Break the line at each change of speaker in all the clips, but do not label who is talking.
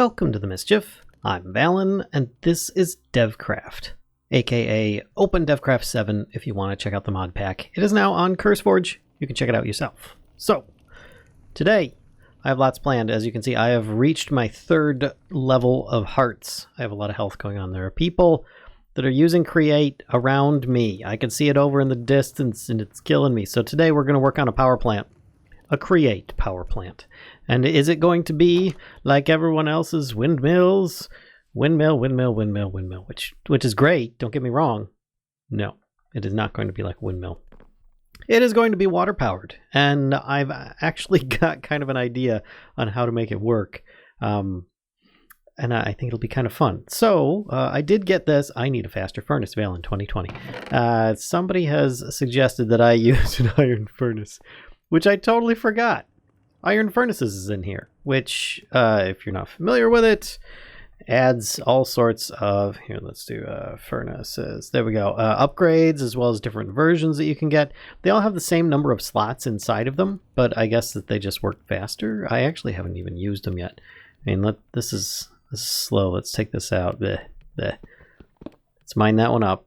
Welcome to the Mischief. I'm Valen, and this is DevCraft, aka Open DevCraft 7 if you want to check out the mod pack. It is now on CurseForge. You can check it out yourself. So, today, I have lots planned. As you can see, I have reached my 3rd level of hearts. I have a lot of health going on. There are people that are using Create around me. I can see it over in the distance, and it's killing me. So today, we're going to work on a power plant. A Create power plant. And is it going to be like everyone else's windmills? Windmill, which is great, don't get me wrong. No, it is not going to be like a windmill. It is going to be water powered, and I've actually got kind of an idea on how to make it work. And I think it'll be kind of fun. So I did get this. I need a faster furnace, Valen 2020. Somebody has suggested that I use an iron furnace, which I totally forgot. Iron Furnaces is in here, which, if you're not familiar with it, adds all sorts of, here, let's do furnaces. There we go. Upgrades, as well as different versions that you can get. They all have the same number of slots inside of them, but I guess that they just work faster. I actually haven't even used them yet. I mean, this is slow. Let's take this out. Bleh. Let's mine that one up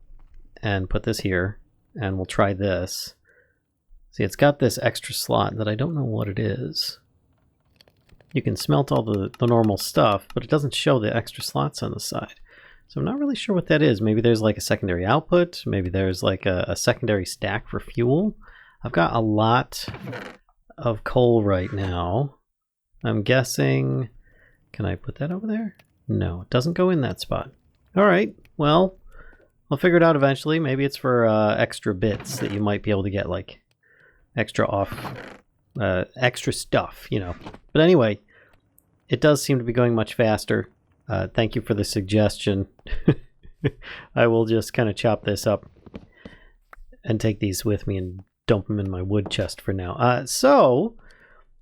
and put this here, and we'll try this. See, it's got this extra slot that I don't know what it is. You can smelt all the normal stuff, but it doesn't show the extra slots on the side. So I'm not really sure what that is. Maybe there's like a secondary output. Maybe there's like a secondary stack for fuel. I've got a lot of coal right now. I'm guessing... Can I put that over there? No, it doesn't go in that spot. All right, well, I'll figure it out eventually. Maybe it's for extra bits that you might be able to get, like... extra stuff, you know. But anyway, it does seem to be going much faster. Thank you for the suggestion. I will just kind of chop this up and take these with me and dump them in my wood chest for now. So,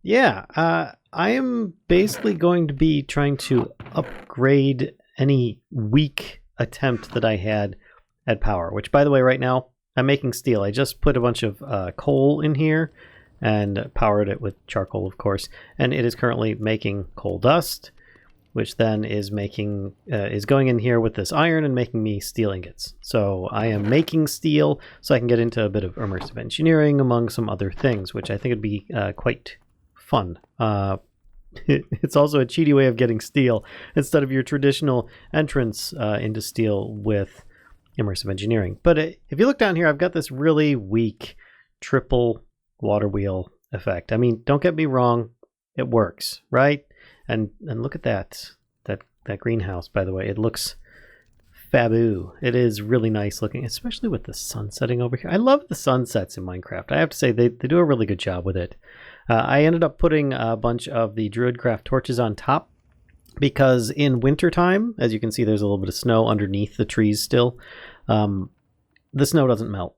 yeah, I am basically going to be trying to upgrade any weak attempt that I had at power, which, by the way, right now, I'm making steel. I just put a bunch of coal in here and powered it with charcoal, of course. And it is currently making coal dust, which then is making is going in here with this iron and making me steel ingots. So I am making steel so I can get into a bit of immersive engineering among some other things, which I think would be quite fun. It's also a cheaty way of getting steel instead of your traditional entrance into steel with immersive engineering. But if you look down here, I've got this really weak triple water wheel effect. I mean, don't get me wrong, it works, right? And look at that greenhouse, by the way. It looks faboo. It is really nice looking, especially with the sun setting over here. I love the sunsets in Minecraft. I have to say, they do a really good job with it. I ended up putting a bunch of the Druidcraft torches on top, because in wintertime, as you can see, there's a little bit of snow underneath the trees still. The snow doesn't melt.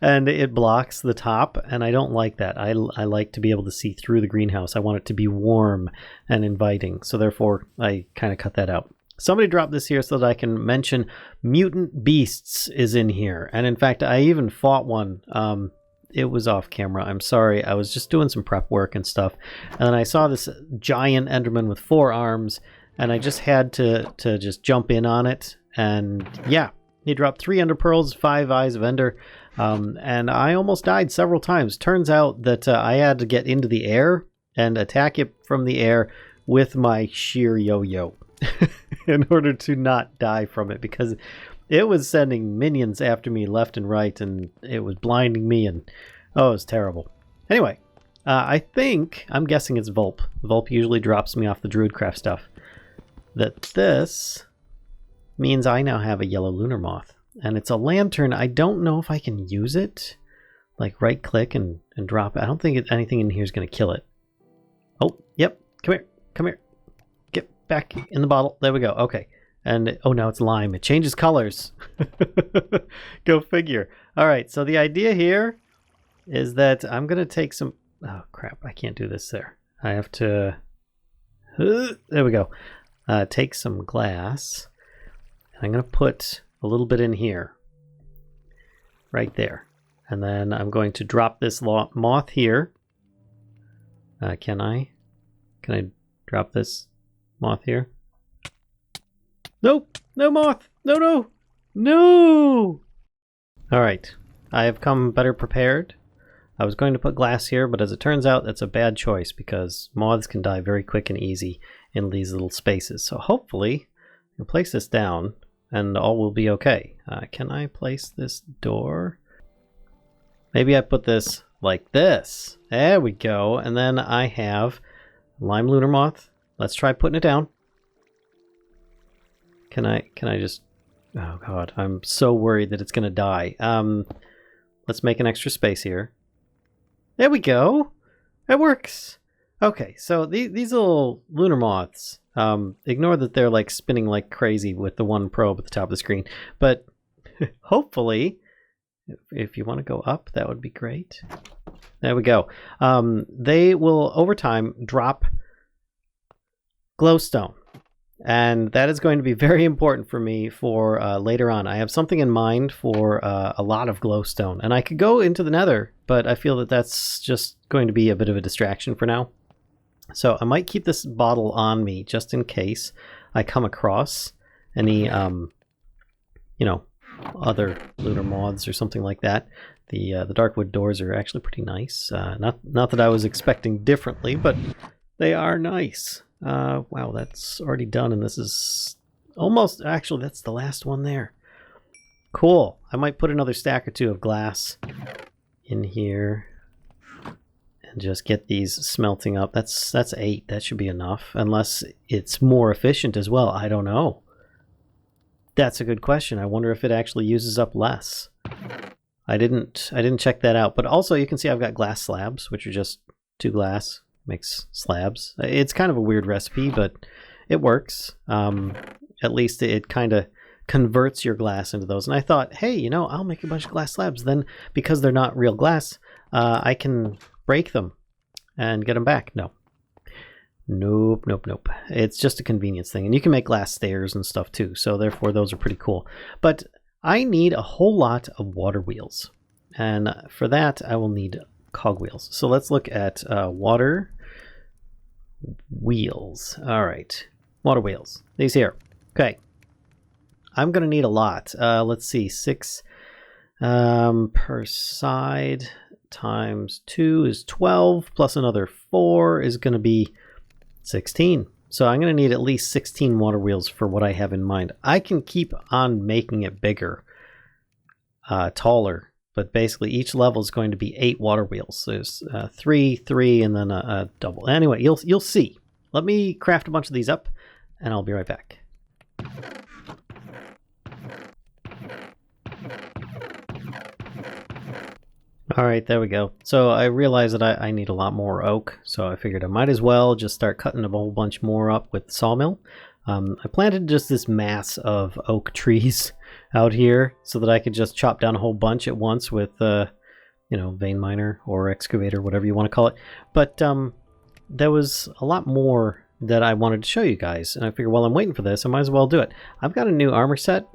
And it blocks the top, and I don't like that. I like to be able to see through the greenhouse. I want it to be warm and inviting, so therefore I kind of cut that out. Somebody dropped this here so that I can mention Mutant Beasts is in here. And in fact, I even fought one. It was off camera. I'm sorry. I was just doing some prep work and stuff. And then I saw this giant Enderman with 4 arms, and I just had to just jump in on it. And yeah, he dropped 3 Ender Pearls, 5 Eyes of Ender. And I almost died several times. Turns out that I had to get into the air and attack it from the air with my sheer yo-yo in order to not die from it, because it was sending minions after me left and right, and it was blinding me, and oh, it was terrible. Anyway, I'm guessing it's Vulp. Vulp usually drops me off the Druidcraft stuff. That this means I now have a yellow lunar moth, and it's a lantern. I don't know if I can use it, like right click and drop it. I don't think anything in here is going to kill it. Oh, yep, come here, get back in the bottle. There we go. Okay. And oh, now it's lime. It changes colors. Go figure. All right, so the idea here is that I'm going to take some... Oh, crap. I can't do this there. I have to... There we go. Take some glass. I'm going to put a little bit in here. Right there. And then I'm going to drop this moth here. Can I drop this? moth here. Nope, no moth. No, no, no. All right, I have come better prepared. I was going to put glass here, but as it turns out, that's a bad choice because moths can die very quick and easy in these little spaces. So hopefully, I'll place this down and all will be okay. Can I place this door? Maybe I put this like this. There we go. And then I have lime lunar moth. Let's try putting it down. Can I just... Oh god, I'm so worried that it's going to die. Let's make an extra space here. There we go. It works. Okay, so these little lunar moths, ignore that they're like spinning like crazy with the one probe at the top of the screen, but hopefully, if you want to go up, that would be great. There we go. They will, over time, drop glowstone. And that is going to be very important for me for later on. I have something in mind for a lot of glowstone. And I could go into the nether, but I feel that that's just going to be a bit of a distraction for now. So I might keep this bottle on me just in case I come across any, you know, other lunar moths or something like that. The Darkwood doors are actually pretty nice. Not that I was expecting differently, but they are nice. Wow, that's already done, and this is almost... Actually, that's the last one there. Cool. I might put another stack or two of glass in here and just get these smelting up. That's 8. That should be enough, unless it's more efficient as well. I don't know. That's a good question. I wonder if it actually uses up less. I didn't check that out. But also, you can see I've got glass slabs, which are just 2 glass. Makes slabs. It's kind of a weird recipe, but it works. At least it kind of converts your glass into those. And I thought, hey, you know, I'll make a bunch of glass slabs. Then, because they're not real glass, I can break them and get them back. No. Nope, nope, nope. It's just a convenience thing. And you can make glass stairs and stuff too. So therefore, those are pretty cool. But I need a whole lot of water wheels. And for that, I will need cogwheels. So let's look at water wheels. All right, water wheels. These here. Okay, I'm gonna need a lot. Let's see, 6 per side times 2 is 12, plus another 4 is gonna be 16. So I'm gonna need at least 16 water wheels for what I have in mind. I can keep on making it bigger, taller. But basically, each level is going to be 8 water wheels. There's 3, 3, and then a double. Anyway, you'll see. Let me craft a bunch of these up, and I'll be right back. All right, there we go. So I realized that I need a lot more oak, so I figured I might as well just start cutting a whole bunch more up with the sawmill. I planted just this mass of oak trees out here so that I could just chop down a whole bunch at once with, you know, vein miner or excavator, whatever you want to call it. But there was a lot more that I wanted to show you guys, and I figured while I'm waiting for this, I might as well do it. I've got a new armor set.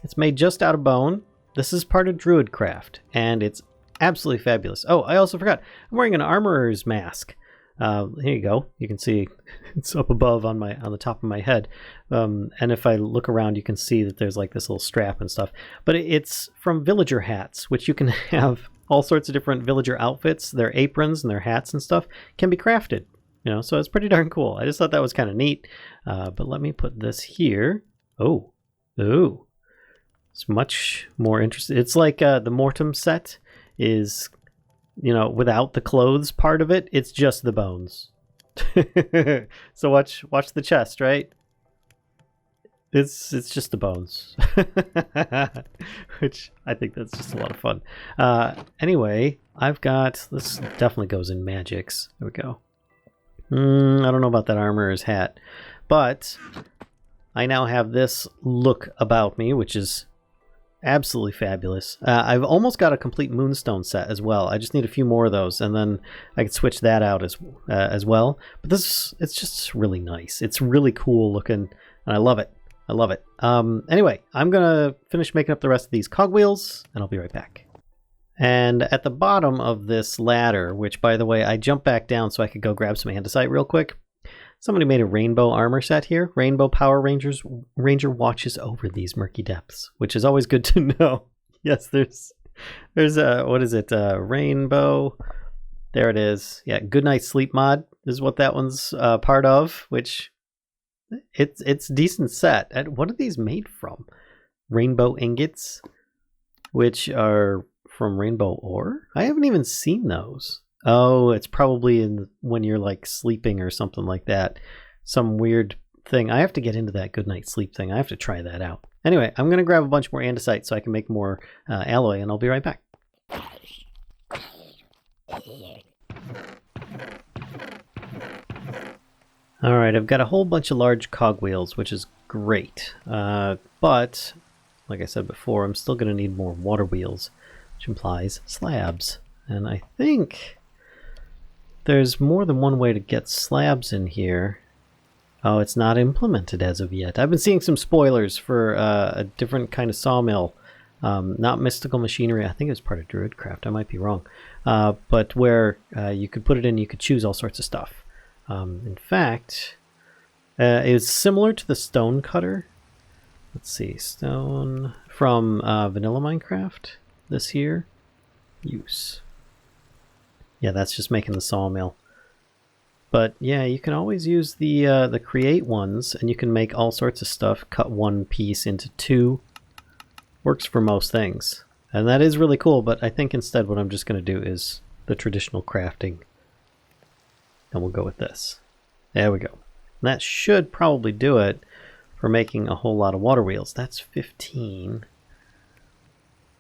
It's made just out of bone. This is part of Druidcraft, and it's absolutely fabulous. Oh, I also forgot. I'm wearing an armorer's mask. Here you go. You can see it's up above on the top of my head. And if I look around, you can see that there's like this little strap and stuff. But it's from villager hats, which you can have all sorts of different villager outfits. Their aprons and their hats and stuff can be crafted. You know, so it's pretty darn cool. I just thought that was kind of neat. But let me put this here. Oh, it's much more interesting. It's like the Mortem set is, you know, without the clothes part of it, it's just the bones. So watch the chest, right? It's just the bones. Which I think that's just a lot of fun. Anyway, I've got, this definitely goes in magics. There we go. I don't know about that armorer's hat, but I now have this look about me, which is absolutely fabulous. I've almost got a complete moonstone set as well. I just need a few more of those, and then I can switch that out as well. But it's just really nice. It's really cool looking, and I love it. I love it. Anyway, I'm gonna finish making up the rest of these cogwheels, and I'll be right back. And at the bottom of this ladder, which by the way, I jumped back down so I could go grab some andesite real quick. Somebody made a rainbow armor set here. Rainbow Power Ranger watches over these murky depths, which is always good to know. Yes, there's what is it? Rainbow. There it is. Yeah, Goodnight Sleep mod is what that one's part of, which it's decent set. What are these made from? Rainbow ingots, which are from rainbow ore? I haven't even seen those. Oh, it's probably when you're like sleeping or something like that. Some weird thing. I have to get into that Goodnight Sleep thing. I have to try that out. Anyway, I'm going to grab a bunch more andesite so I can make more alloy, and I'll be right back. Alright, I've got a whole bunch of large cogwheels, which is great. But, like I said before, I'm still going to need more water wheels, which implies slabs. And I think there's more than one way to get slabs in here. Oh, it's not implemented as of yet. I've been seeing some spoilers for a different kind of sawmill. Not Mystical Machinery. I think it was part of Druidcraft. I might be wrong. But where you could put it in, you could choose all sorts of stuff. In fact, it's similar to the stone cutter. Let's see. Stone from Vanilla Minecraft this year. Use. Yeah, that's just making the sawmill. But yeah, you can always use the create ones, and you can make all sorts of stuff. Cut one piece into two. Works for most things. And that is really cool, but I think instead what I'm just going to do is the traditional crafting. And we'll go with this. There we go. And that should probably do it for making a whole lot of water wheels. That's 15.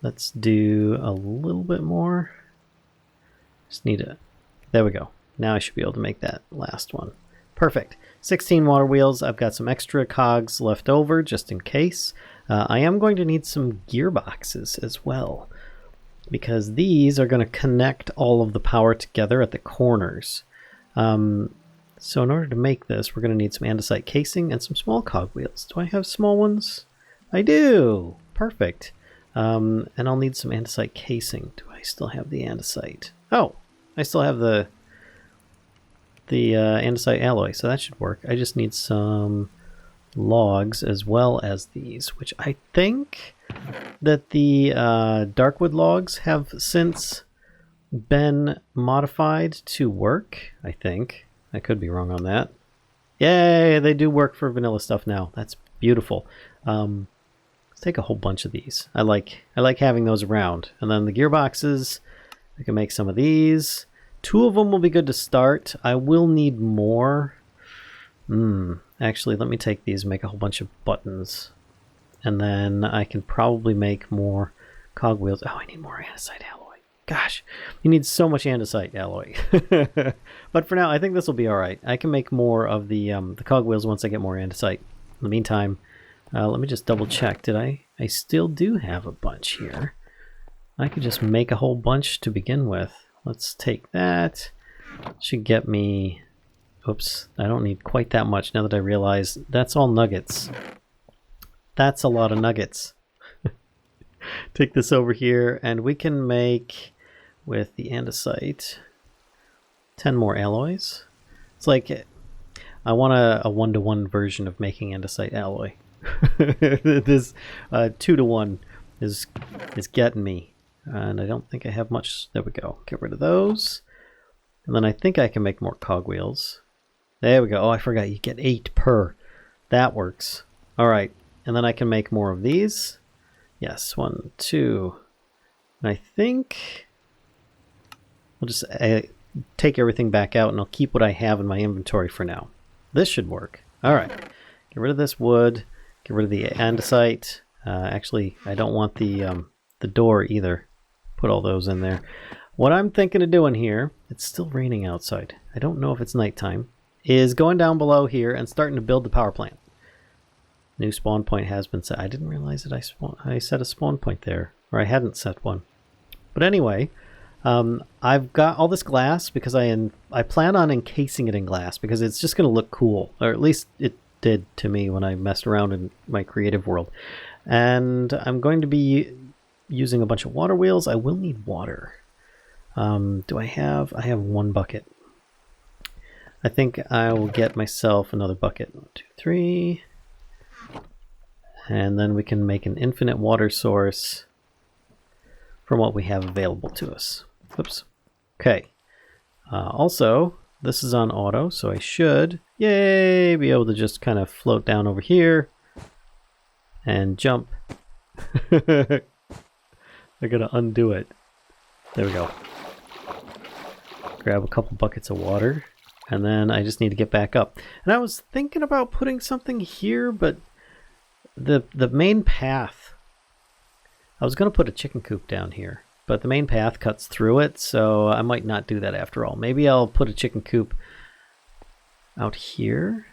Let's do a little bit more. Just need a... There we go. Now I should be able to make that last one. Perfect. 16 water wheels. I've got some extra cogs left over just in case. I am going to need some gearboxes as well, because these are going to connect all of the power together at the corners. So in order to make this, we're going to need some andesite casing and some small cogwheels. Do I have small ones? I do! Perfect. And I'll need some andesite casing. Do I still have the andesite? Oh! I still have the andesite alloy, so that should work. I just need some logs as well as these, which I think that the Darkwood logs have since been modified to work, I think. I could be wrong on that. Yay, they do work for vanilla stuff now. That's beautiful. Let's take a whole bunch of these. I like having those around. And then the gearboxes, I can make some of these. 2 of them will be good to start. I will need more. Actually, let me take these and make a whole bunch of buttons. And then I can probably make more cogwheels. Oh, I need more andesite alloy. Gosh, you need so much andesite alloy. But for now, I think this will be alright. I can make more of the cogwheels once I get more andesite. In the meantime, let me just double check. Did I still do have a bunch here. I could just make a whole bunch to begin with. Let's take that. Should get me... Oops, I don't need quite that much now that I realize that's all nuggets. That's a lot of nuggets. Take this over here, and we can make, with the andesite, 10 more alloys. It's like, I want a 1-to-1 version of making andesite alloy. This 2-to-1 is getting me. And I don't think I have much. There we go. Get rid of those. And then I think I can make more cogwheels. There we go. Oh, I forgot. You get 8 per. That works. All right. And then I can make more of these. Yes. 1, 2. And I think I'll just take everything back out, and I'll keep what I have in my inventory for now. This should work. All right. Get rid of this wood. Get rid of the andesite. Actually, I don't want the door either. Put all those in there. What I'm thinking of doing here, it's still raining outside. I don't know if it's nighttime, is going down below here and starting to build the power plant. New spawn point has been set. I didn't realize that I set a spawn point there, or I hadn't set one. But anyway, I've got all this glass because I plan on encasing it in glass because it's just going to look cool, or at least it did to me when I messed around in my creative world. And I'm going to be using a bunch of water wheels. I will need water. Do I have 1 bucket. I think I will get myself another bucket. 1, 2, 3. And then we can make an infinite water source from what we have available to us. Oops. Okay. Also, this is on auto, so I should, yay, be able to just kind of float down over here and jump. I gotta undo it. There we go. Grab a couple buckets of water, and then I just need to get back up. And I was thinking about putting something here, but the main path, I was going to put a chicken coop down here, but the main path cuts through it, so I might not do that after all. Maybe I'll put a chicken coop out here.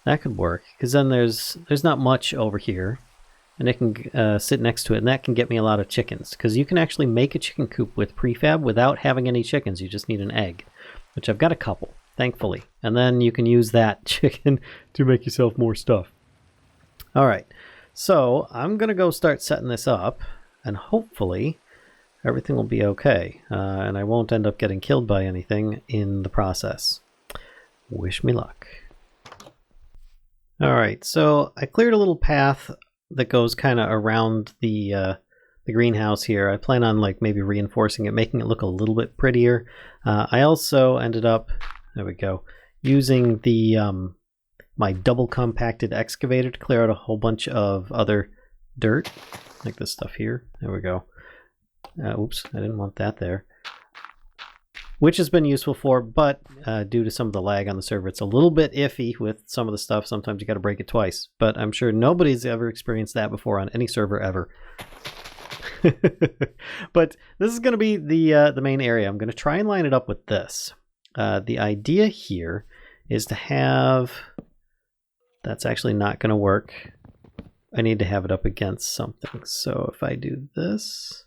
That could work, because then there's not much over here, and it can sit next to it, and that can get me a lot of chickens, because you can actually make a chicken coop with prefab without having any chickens. You just need an egg, which I've got a couple, thankfully. And then you can use that chicken to make yourself more stuff. All right, so I'm going to go start setting this up, and hopefully everything will be okay, and I won't end up getting killed by anything in the process. Wish me luck. All right, so I cleared a little path that goes kind of around the greenhouse here. I plan on like maybe reinforcing it, making it look a little bit prettier. I also ended up, there we go, using the my double compacted excavator to clear out a whole bunch of other dirt, like this stuff here. There we go. Oops, I didn't want that there. Which has been useful for, but due to some of the lag on the server, it's a little bit iffy with some of the stuff. Sometimes you got to break it twice, but I'm sure nobody's ever experienced that before on any server ever. But this is going to be the main area. I'm going to try and line it up with this. The idea here is to have... That's actually not going to work. I need to have it up against something. So if I do this,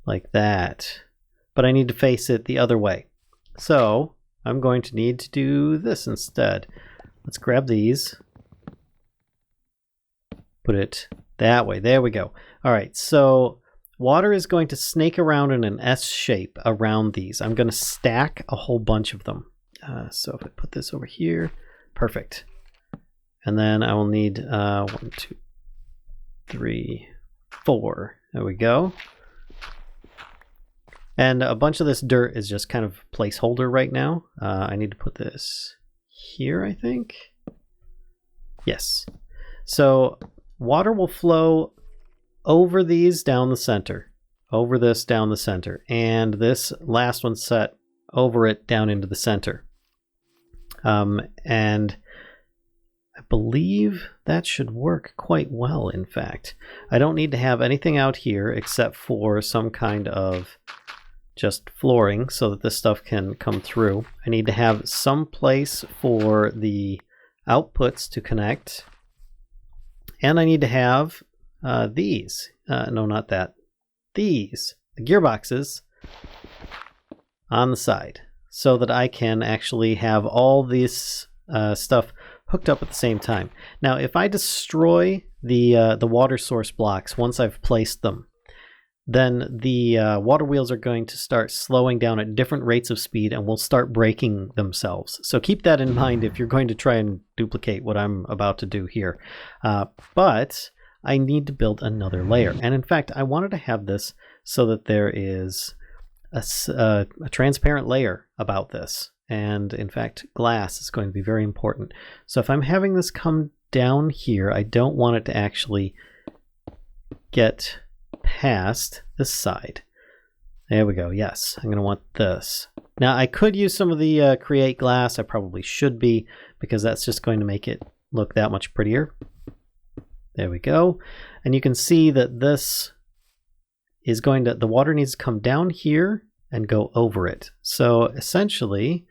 like that, but I need to face it the other way. So I'm going to need to do this instead. Let's grab these, put it that way. There we go. All right, so water is going to snake around in an S shape around these. I'm going to stack a whole bunch of them. So if I put this over here, perfect. And then I will need 1, 2, 3, 4. There we go. And a bunch of this dirt is just kind of placeholder right now. I need to put this here, I think. Yes. So water will flow over these down the center. Over this down the center. And this last one set over it down into the center. And I believe that should work quite well, in fact. I don't need to have anything out here except for some kind of just flooring so that this stuff can come through. I need to have some place for the outputs to connect. And I need to have these. No, not that. These. The gearboxes on the side so that I can actually have all this stuff hooked up at the same time. Now, if I destroy the water source blocks once I've placed them, then the water wheels are going to start slowing down at different rates of speed and will start breaking themselves. So keep that in mind if you're going to try and duplicate what I'm about to do here. But I need to build another layer. And in fact, I wanted to have this so that there is a transparent layer about this. And in fact, glass is going to be very important. So if I'm having this come down here, I don't want it to actually get past this side. There we go. Yes, I'm going to want this. Now I could use some of the create glass. I probably should be, because that's just going to make it look that much prettier. There we go. And you can see that this is going to, the water needs to come down here and go over it. So essentially,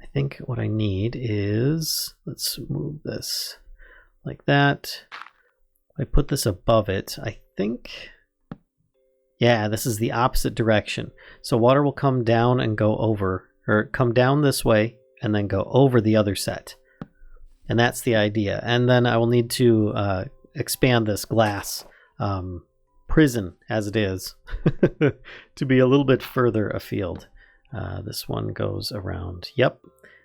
I think what I need is, let's move this like that. I put this above it, I think. Yeah, this is the opposite direction. So water will come down and go over, or come down this way and then go over the other set. And that's the idea. And then I will need to expand this glass prison as it is to be a little bit further afield. This one goes around. Yep.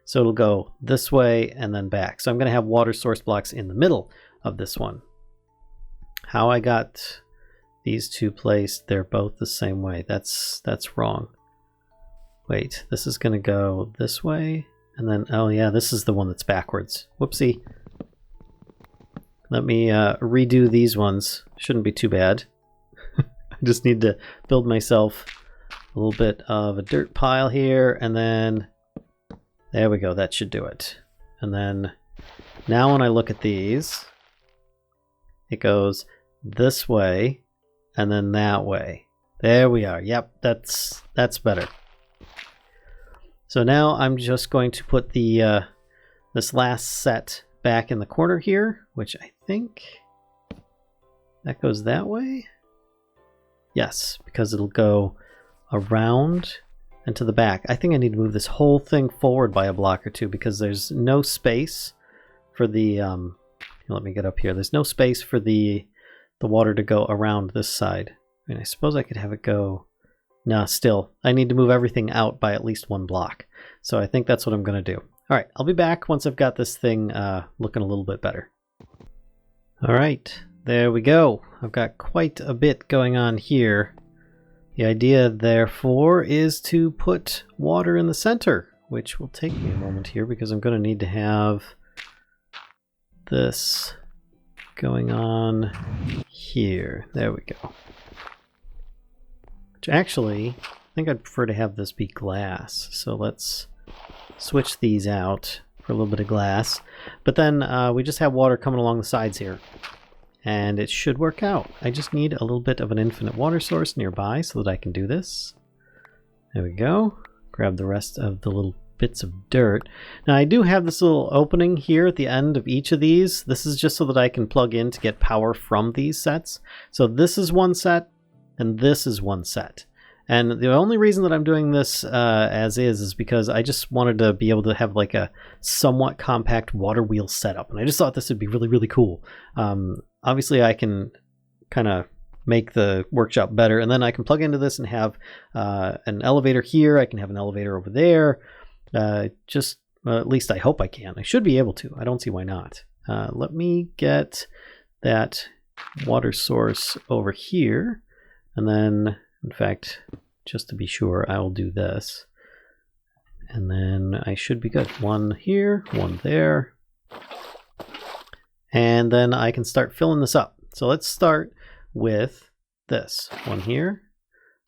So it'll go this way and then back. So I'm going to have water source blocks in the middle of this one. How I got these two placed, they're both the same way. That's wrong. Wait, this is going to go this way. And then, oh yeah, this is the one that's backwards. Whoopsie. Let me redo these ones. Shouldn't be too bad. I just need to build myself a little bit of a dirt pile here, and then there we go. That should do it. And then now when I look at these, it goes this way and then that way. There we are. Yep, that's better. So now I'm just going to put the this last set back in the corner here, which I think that goes that way. Yes, because it'll go around and to the back. I think I need to move this whole thing forward by a block or two because there's no space for the let me get up here. There's no space for the water to go around this side. I mean, I suppose I could have it go. No, still, I need to move everything out by at least one block. So I think that's what I'm going to do. All right, I'll be back once I've got this thing looking a little bit better. All right, there we go. I've got quite a bit going on here. The idea, therefore, is to put water in the center, which will take me a moment here because I'm going to need to have this going on here. There we go. Which actually, I think I'd prefer to have this be glass. So let's switch these out for a little bit of glass. But then we just have water coming along the sides here. And it should work out. I just need a little bit of an infinite water source nearby so that I can do this. There we go. Grab the rest of the little bits of dirt. Now I do have this little opening here at the end of each of these. This is just so that I can plug in to get power from these sets. So this is one set, and this is one set. And the only reason that I'm doing this as is because I just wanted to be able to have like a somewhat compact water wheel setup. And I just thought this would be really, really cool. Obviously, I can kind of make the workshop better, and then I can plug into this and have an elevator here. I can have an elevator over there. At least I hope I can. I should be able to. I don't see why not. Let me get that water source over here, and then, in fact, just to be sure, I will do this. And then I should be good. One here, one there. And then I can start filling this up. So let's start with this. One here,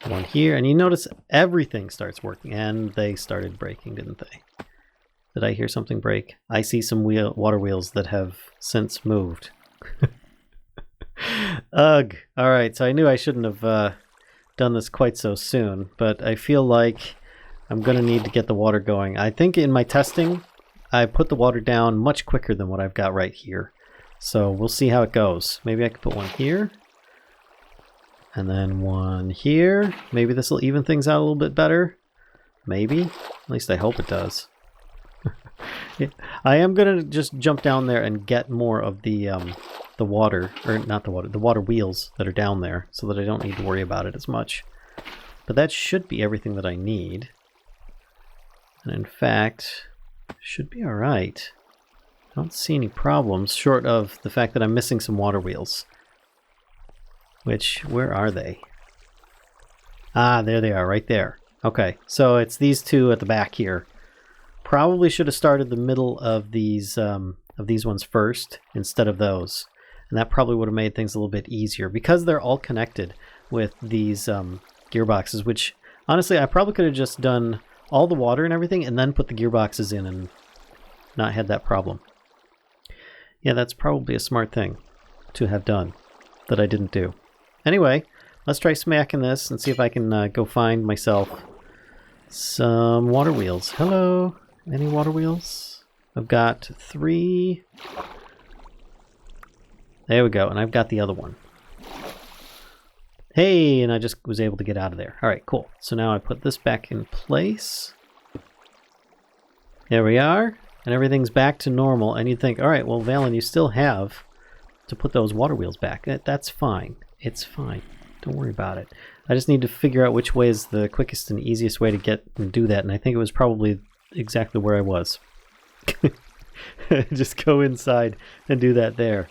and you notice everything starts working. And they started breaking, didn't they? Did I hear something break? I see some water wheels that have since moved. Ugh. All right, so I knew I shouldn't have done this quite so soon, but I feel like I'm going to need to get the water going. I think in my testing, I put the water down much quicker than what I've got right here. So we'll see how it goes. Maybe I could put one here. And then one here. Maybe this will even things out a little bit better. Maybe. At least I hope it does. Yeah. I am going to just jump down there and get more of the water, or not the water, the water wheels that are down there so that I don't need to worry about it as much. But that should be everything that I need. And in fact, should be all right. I don't see any problems short of the fact that I'm missing some water wheels. Which, where are they? Ah, there they are, right there. Okay, so it's these two at the back here. Probably should have started the middle of these ones first instead of those. And that probably would have made things a little bit easier because they're all connected with these gearboxes, which honestly I probably could have just done all the water and everything and then put the gearboxes in and not had that problem. Yeah, that's probably a smart thing to have done that I didn't do. Anyway, let's try smacking this and see if I can go find myself some water wheels. Hello, any water wheels? I've got 3. There we go, and I've got the other one. Hey, and I just was able to get out of there. All right, cool. So now I put this back in place. There we are. And everything's back to normal. And you'd think, all right, well, Valen, you still have to put those water wheels back. That's fine. It's fine. Don't worry about it. I just need to figure out which way is the quickest and easiest way to get and do that. And I think it was probably exactly where I was. Just go inside and do that there.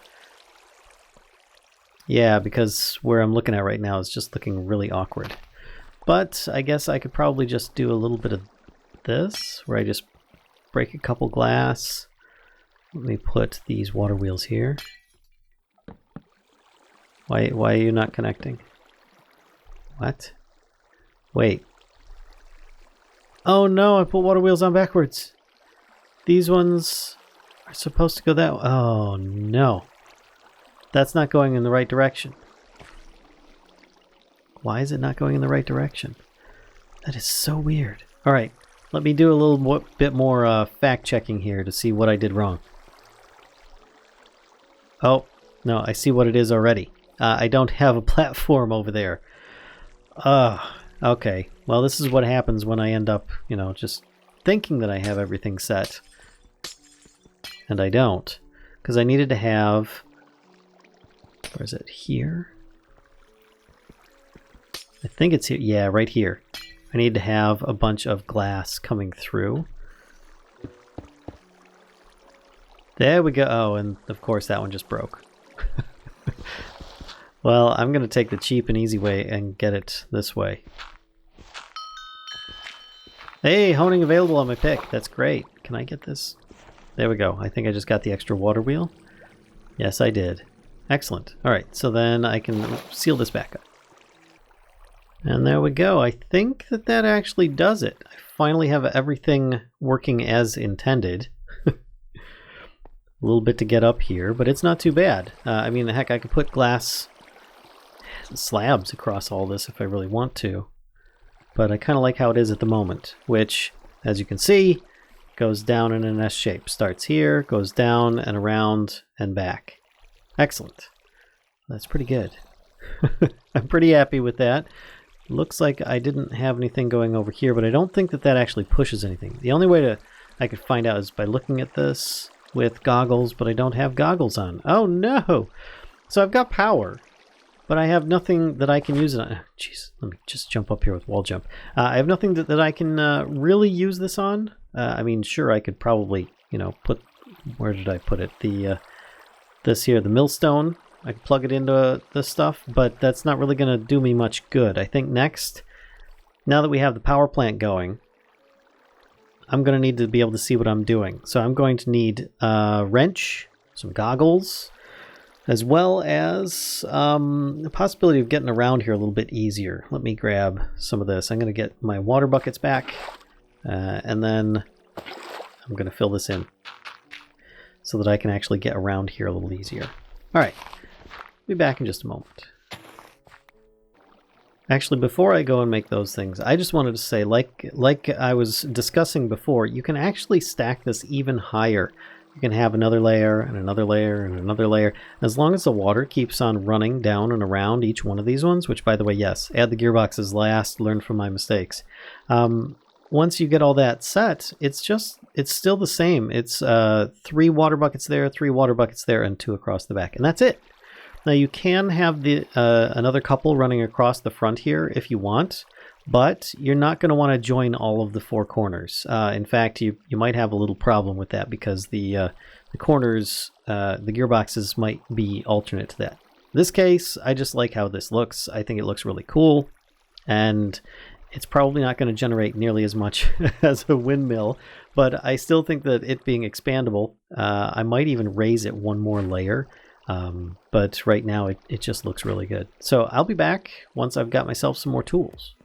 Yeah, because where I'm looking at right now is just looking really awkward. But I guess I could probably just do a little bit of this, where I just break a couple glass. Let me put these water wheels here. Why are you not connecting? What? Wait. Oh no, I put water wheels on backwards. These ones are supposed to go that way. Oh no. That's not going in the right direction. Why is it not going in the right direction? That is so weird. Alright, let me do a little bit more fact checking here to see what I did wrong. Oh, no, I see what it is already. I don't have a platform over there. Okay. Well, this is what happens when I end up, you know, just thinking that I have everything set. And I don't. Because I needed to have... Where is it? Here? I think it's here. Yeah, right here. I need to have a bunch of glass coming through. There we go. Oh, and of course that one just broke. Well, I'm going to take the cheap and easy way and get it this way. Hey, honing available on my pick. That's great. Can I get this? There we go. I think I just got the extra water wheel. Yes, I did. Excellent. Alright, so then I can seal this back up. And there we go. I think that that actually does it. I finally have everything working as intended. A little bit to get up here, but it's not too bad. I mean, heck, I could put glass slabs across all this if I really want to. But I kind of like how it is at the moment, which, as you can see, goes down in an S shape. Starts here, goes down and around and back. Excellent. That's pretty good. I'm pretty happy with that. Looks like I didn't have anything going over here, but I don't think that that actually pushes anything. The only way I could find out is by looking at this with goggles, but I don't have goggles on. Oh no! So I've got power, but I have nothing that I can use it on. Jeez, let me just jump up here with wall jump. I have nothing that I can really use this on. I mean, sure, I could probably, you know, put... Where did I put it? This here, the millstone. I can plug it into this stuff, but that's not really going to do me much good. I think next, now that we have the power plant going, I'm going to need to be able to see what I'm doing. So I'm going to need a wrench, some goggles, as well as the possibility of getting around here a little bit easier. Let me grab some of this. I'm going to get my water buckets back, and then I'm going to fill this in so that I can actually get around here a little easier. All right. Be back in just a moment. Actually, before I go and make those things, I just wanted to say, like I was discussing before, you can actually stack this even higher. You can have another layer and another layer and another layer. As long as the water keeps on running down and around each one of these ones, which, by the way, yes, add the gearboxes last, learn from my mistakes. Once you get all that set, it's still the same. It's 3 water buckets there, 3 water buckets there, and 2 across the back, and that's it. Now you can have the another couple running across the front here if you want, but you're not going to want to join all of the 4 corners. In fact, you might have a little problem with that because the corners, the gearboxes might be alternate to that. In this case, I just like how this looks. I think it looks really cool, and it's probably not going to generate nearly as much as a windmill, but I still think that it being expandable, I might even raise it 1 more layer. But right now it just looks really good. So I'll be back once I've got myself some more tools.